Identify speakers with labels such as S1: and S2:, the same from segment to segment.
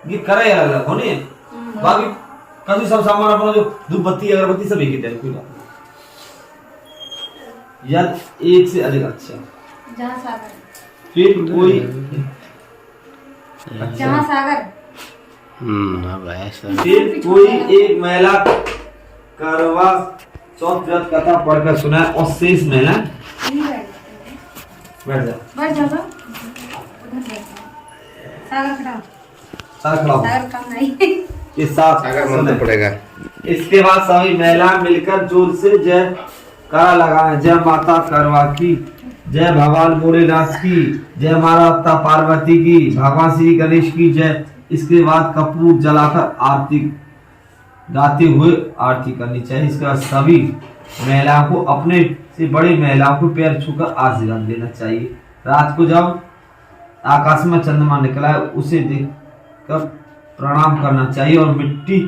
S1: ये करे अलग होने बाकी कभी सब सामान अपना जो धूप बत्ती अगरबत्ती सब एक ही टाइप की बात या एक से अधिक अच्छा
S2: जहाँ सागर
S1: फिर कोई
S2: जहाँ सागर
S1: फिर कोई एक महिला करवा चौथ व्रत कथा पढ़कर सुनाए और शेष महिला बैठ जा
S2: उधर बैठ सागर खड़ा सागर काम नहीं
S1: ये साथ सुनना पड़ेगा। इसके बाद सभी महिला मिलकर जोर से जय करा लगाए। जय माता करवा की, जय भगवान भोलेनाथ की, जय माता पार्वती की, भगवान श्री गणेश की जय। इसके बाद कपूर जलाकर आरती गाते हुए आरती करनी चाहिए। इसके बाद सभी महिलाओं को अपने से बड़ी महिलाओं को पैर छूकर आशीर्वाद देना चाहिए। रात को जब आकाश में चंद्रमा निकला है उसे देखकर प्रणाम करना चाहिए और मिट्टी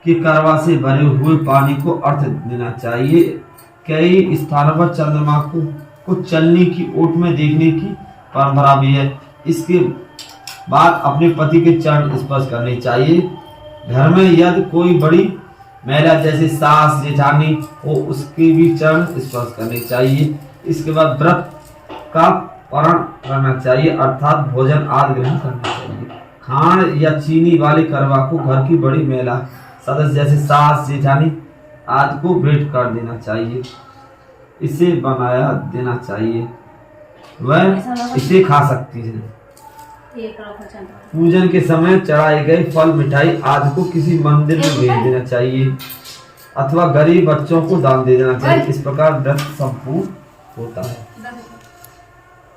S1: के करवा से भरे हुए पानी को अर्घ देना चाहिए। कई स्थानों पर चंद्रमा को चलने की ओट में देखने की परंपरा भी है। इसके बाद अपने पति के चरण स्पर्श करने चाहिए। घर में यदि कोई बड़ी महिला जैसे सास जेठानी हो उसके भी चरण स्पर्श करने चाहिए। इसके बाद व्रत का पारण करना चाहिए अर्थात भोजन आदि ग्रहण करना चाहिए। खांड या चीनी वाले करवा को घर की बड़ी महिला सदस्य जैसे सास जेठानी आदि को भेंट कर देना चाहिए। इसे बनाया देना चाहिए, वह इसे खा सकती है। पूजन के समय चढ़ाई गई फल मिठाई आदि को किसी मंदिर में भेज देना चाहिए अथवा गरीब बच्चों को दान दे देना चाहिए। इस प्रकार व्रत संपूर्ण होता है।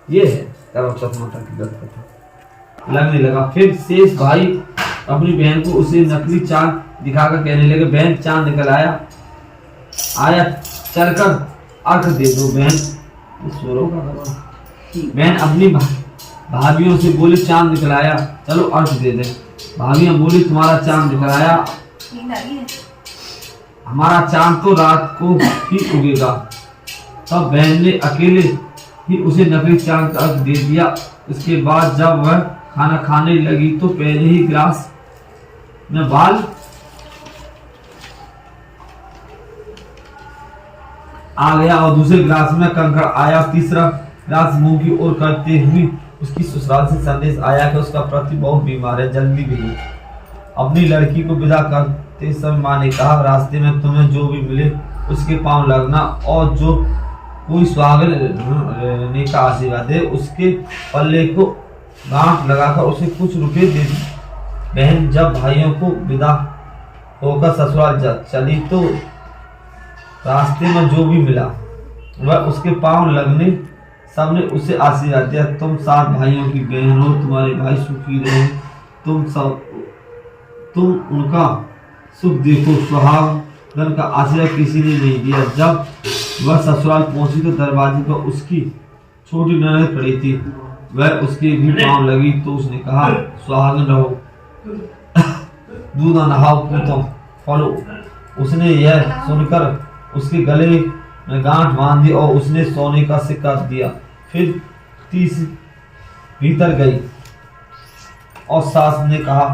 S1: ये है करवा चौथ माता की व्रत कथा। लगने लगा। फिर शेष भाई अपनी बहन को उसे नकली चांद दिखाकर कहने लगे, बहन चांद निकल आया चलकर अर्घ दे दो। बहन अपनी भाभियों से बोली, चांद निकल आया, चलो अर्घ दे दे। भाभियां बोली, तुम्हारा चांद निकल आया, हमारा चांद तो रात को ही उगेगा। तब बहन ने अकेले ही उसे नकली चांद का अर्घ दे दिया। इसके बाद जब वह खाना खाने लगी तो पहले ही गिलास में बाल आ गया और दूसरे गिलास में कंकड़ आया। तीसरा गिलास मुंह की ओर करते हुए उसकी ससुराल से संदेश आया कि उसका पति बहुत बीमार है, जल्दी भेजो। अपनी लड़की को विदा करते समय माँ ने कहा, रास्ते में तुम्हें जो भी मिले उसके पांव लगना और जो कोई सुहागन ने का आशीर्वाद दे उसके पल्ले को गांठ लगाकर उसे कुछ रुपए दे दी। बहन जब भाइयों को विदा होकर ससुराल चली तो रास्ते में जो भी मिला वह उसके पांव लगने सबने उसे आशीर्वाद दिया, तुम 7 भाइयों की बहन हो, तुम्हारे भाई सुखी रहे, तुम उनका सुख देखो। सुहागन का आशीर्वाद किसी ने नहीं दिया। जब वह ससुराल पहुंची तो दरवाजे पर उसकी छोटी ननद खड़ी थी। वह उसके भी पांव लगी तो उसने कहा, सुहागन रहो, दूध नहाओ, पूतो फलो। उसने यह सुनकर उसके गले में गांठ बांध दी और उसने सोने का सिक्का दिया। फिर 30 भीतर गई और सास ने कहा,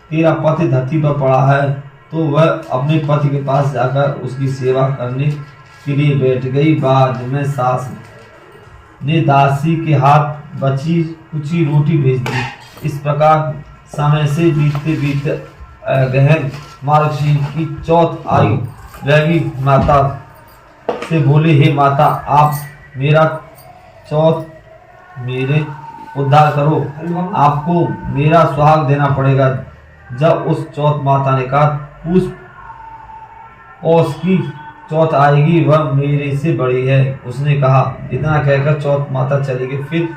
S1: तेरा पति धरती पर पड़ा है। तो वह अपने पति के पास जाकर उसकी सेवा करने के लिए बैठ गई। बाद में सास ने दासी के हाथ बची कुची रोटी भेज दी। इस प्रकार समय से बीतते बीतते गहन मार्गशीर की चौथ आई। वह भी माता से बोले, हे माता, आप मेरा चौथ मेरे उद्धार करो, आपको मेरा सुहाग देना पड़ेगा। जब उस चौथ माता ने कहा, पुष्प और उसकी चौथ आएगी, वह मेरे से बड़ी है। उसने कहा, इतना कहकर चौथ माता चली गई। फिर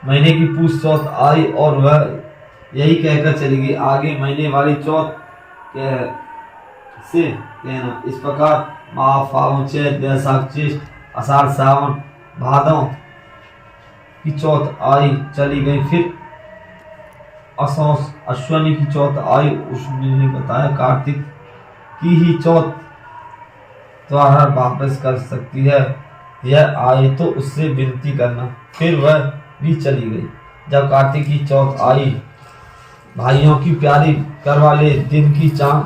S1: महीने की पूछ चौथ आई और वह यही कहकर चली गई, आगे महीने वाली चौथ से कहना। इस प्रकार माह, फागुन, चैत, बैसाख, ज्येष्ठ, आषाढ़, सावन, भादों की चौथ आई, चली गई। फिर असौस अश्वनी की चौथ आई। उसने बताया, कार्तिक की ही चौथ द्वारा वापस कर सकती है, यह आए तो उससे विनती करना। फिर वह भी चली गई। जब कार्तिक की चौथ आई भाइयों की प्यारी कर वाले, दिन की चांद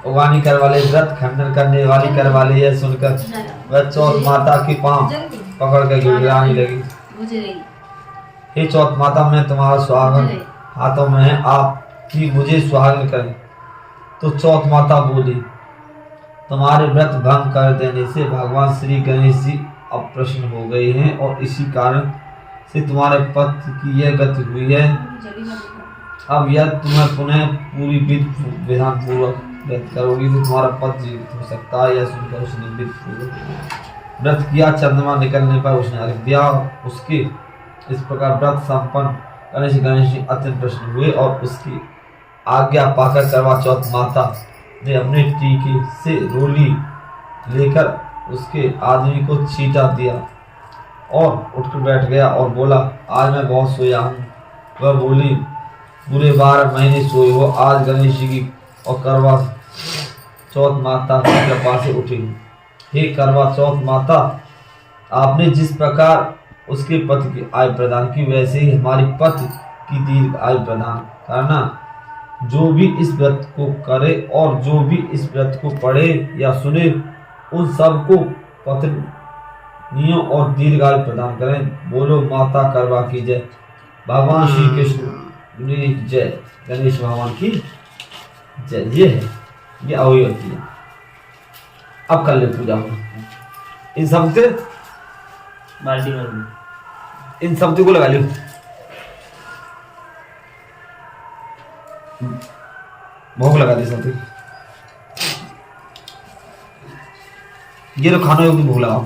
S1: उगानी कर वाले, व्रत खंडन करने वाली कर वाले, यह सुनकर वह चौथ माता के पांव पकड़ कर गिड़गिड़ाने लगी। हे चौथ माता, मैं तुम्हारा सुहागन हाथों में है, आप ही मुझे सुहागन करें। तो चौथ माता बोली, तुम्हारे व्रत भंग कर देने से भगवान श्री गणेश जी अप्रसन्न हो गए हैं और इसी कारण से तुम्हारे पति की यह गति हुई है। अब यह तुम्हें पुनः पूरी विधान पूर्वक व्रत करोगी तो तुम्हारा पति जीवित हो सकता है। यह सुनकर उसने विधि पूर्वक व्रत किया। चंद्रमा निकलने पर उसने अर्घ दिया। उसके इस प्रकार व्रत संपन्न गणेश जी अत्यंत प्रसन्न हुए और उसकी आज्ञा पाकर करवा चौथ माता ने अपने टीके से रोली लेकर उसके आदमी को छींटा दिया और उठकर बैठ गया और बोला, आज मैं बहुत सोया हूँ। वह बोली, पूरे 12 महीने सोए हो, आज गणेश जी की और करवा चौथ माता की कृपा से उठी हूँ। हे करवा चौथ माता, आपने जिस प्रकार उसके पति की आयु प्रदान की, वैसे ही हमारी पति की दीर्घ आयु प्रदान करना। जो भी इस व्रत को करे और जो भी इस व्रत को पढ़े या सुने, उन सबको पत्नियों और दीर्घ आयु प्रदान करें। बोलो माता करवा की जय, भगवान श्री कृष्ण की जय, गणेश भगवान की जय। ये है, ये अवयव होती है। अब कर ले पूजा हो। इन सब से इन शब्दों को लगा लियो। भोग लगा दी सब। ये तो खाना योग्य भोग लगाओ।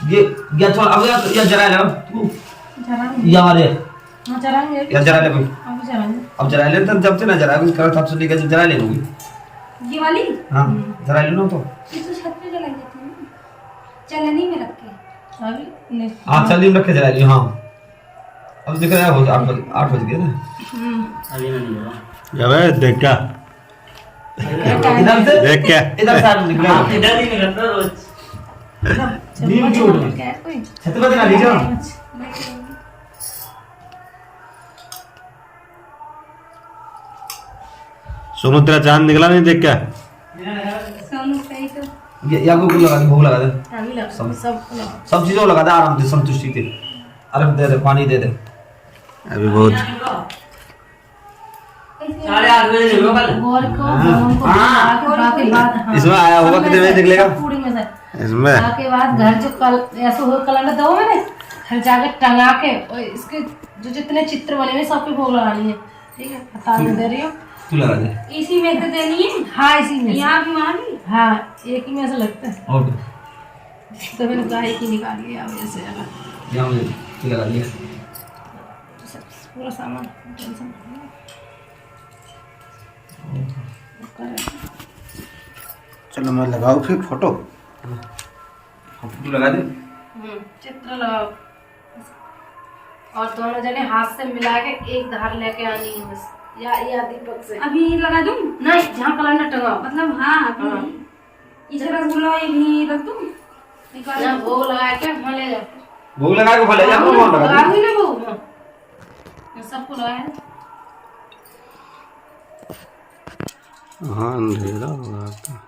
S1: ये छोड़ अब या जरा ले तू यार ये
S2: हां जराएंगे
S1: या जरा ले भाई।
S2: अब
S1: जरा ले तब जब से ना जरा कुछ कर तब से लेकर जरा ले लूंगी
S2: ये वाली।
S1: हां जरा ले लो तो
S2: इस छत पे जला देते हैं चलनी में रख के अभी ले।
S1: हां चलनी में रख के जरा लियो। हां अब दिख रहा है 8 बज गए ना।
S3: अभी नहीं होगा।
S4: जब देख क्या
S1: इधर से
S4: देख क्या
S1: इधर से आप निकले
S3: आप इधर ही निकलते हो रोज।
S1: नीम की उड़ गई छत पे ना लीजिए।
S4: सोनू तेरा चांद निकला नहीं देख क्या
S2: सोनू सही तो
S1: ये या को लगा दे, भोग लगा दे।
S2: अभी लगा
S1: सब चीजों लगा दे आराम से, संतुष्टि से। अरे दे दे, पानी दे दे।
S4: अभी बहुत
S3: 8:30 बजे निकलो कल।
S2: गोर को के बाद
S1: इसमें आया होगा कितने बजे निकलेगा
S2: पूरी में से
S4: इसमें
S2: के बाद घर जो कल ऐसे हो कैलेंडर दो मैंने घर जाके टंगा के और इसके जो जितने चित्र बने हुए सब पे भोग लगानी है। ठीक है बता दे रही हूँ।
S1: तू लगा दे।
S2: इसी में से देनी है। हाँ इसी में यहाँ भी वहाँ भी। हाँ एक ही में से लगता है।
S1: और
S2: तो मैंने कहा एक ही निकाल लिया अब ऐसे वाला
S1: यहाँ मुझे तू लगा दिया।
S2: पूरा सामान टेंशन
S4: चलो मैं लगाऊं फिर फोटो।
S1: तू लगा दे।
S2: चित्र लगाओ और दोनों जने हाथ से मिला के एक धार लेके आनी है बस। या दीपक से
S5: अभी लगा दूं?
S2: नहीं जहाँ कैलेंडर टंगाओ
S5: मतलब हाँ इधर रसगुल्ला ये भी रख दूं? निकाल
S2: यहाँ भोग लगा के वहाँ ले जाओ।
S1: भोग लगा के भले जा कौन लगा
S2: लगा
S1: दे।
S2: दूँ ना भोग सबको लगाया।
S4: हाँ अंधेरा हो रहा था।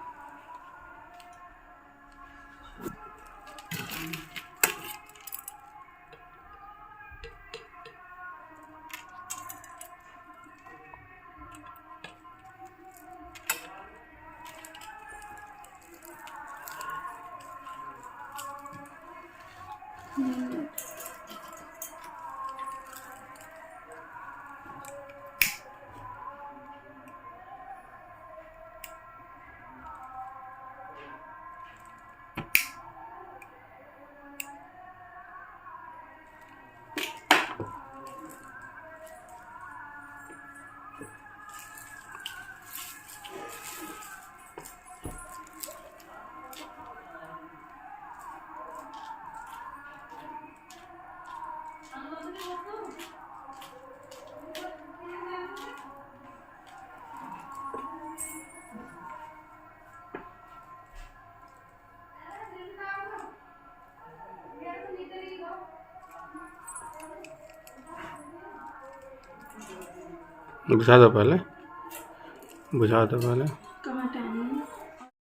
S4: बुझा दो पहले, बुझा दो पहले।
S5: कहाँ टाइम